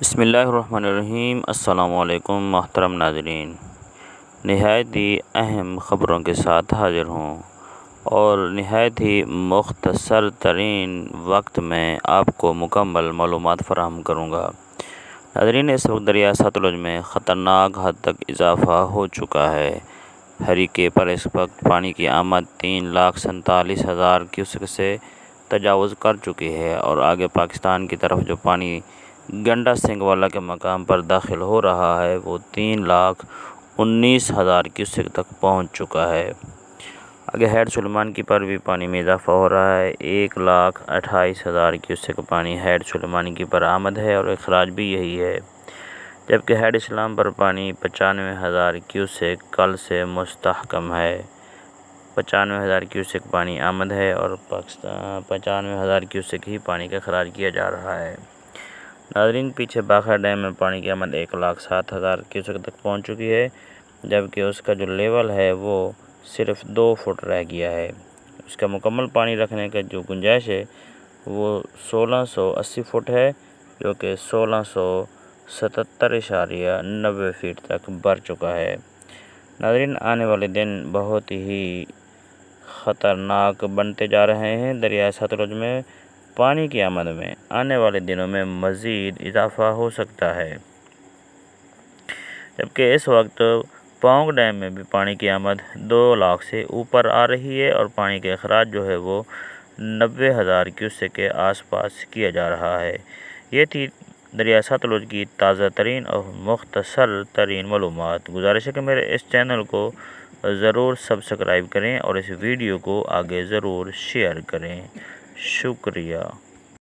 بسم اللہ الرحمن الرحیم۔ السلام علیکم محترم ناظرین، نہایت ہی اہم خبروں کے ساتھ حاضر ہوں اور نہایت ہی مختصر ترین وقت میں آپ کو مکمل معلومات فراہم کروں گا۔ ناظرین، اس وقت دریا ستلج میں خطرناک حد تک اضافہ ہو چکا ہے۔ ہریکے پر اس وقت پانی کی آمد 3,47,000 کیوسک سے تجاوز کر چکی ہے اور آگے پاکستان کی طرف جو پانی گنڈا سنگھ کے مقام پر داخل ہو رہا ہے وہ 3,19,000 کیوسک تک پہنچ چکا ہے۔ آگے ہیڈ سلیمانی پر بھی پانی میں اضافہ ہو رہا ہے۔ 1,28,000 کیوسک پانی ہیڈ سلیمانی پر آمد ہے اور اخراج بھی یہی ہے، جبکہ ہیڈ اسلام پر پانی 95,000 کیوسک کل سے مستحکم ہے۔ 95,000 کیوسک پانی آمد ہے اور 95,000 کیوسک ہی پانی کا اخراج کیا جا رہا ہے۔ ناظرین، پیچھے باخا ڈیم میں پانی کی آمد 1,07,000 کیوسک تک پہنچ چکی ہے، جبکہ اس کا جو لیول ہے وہ صرف 2 فٹ رہ گیا ہے۔ اس کا مکمل پانی رکھنے کا جو گنجائش ہے وہ 1,680 فٹ ہے، جو کہ 1,677.90 فٹ تک بڑھ چکا ہے۔ ناظرین، آنے والے دن بہت ہی خطرناک بنتے جا رہے ہیں۔ دریائے ستلج میں پانی کی آمد میں آنے والے دنوں میں مزید اضافہ ہو سکتا ہے، جبکہ اس وقت پونگ ڈیم میں بھی پانی کی آمد 2 لاکھ سے اوپر آ رہی ہے اور پانی کا اخراج جو ہے وہ 90,000 کیوسک کے آس پاس کیا جا رہا ہے۔ یہ تھی دریائے ستلج کی تازہ ترین اور مختصر ترین معلومات۔ گزارش ہے کہ میرے اس چینل کو ضرور سبسکرائب کریں اور اس ویڈیو کو آگے ضرور شیئر کریں۔ شکریہ۔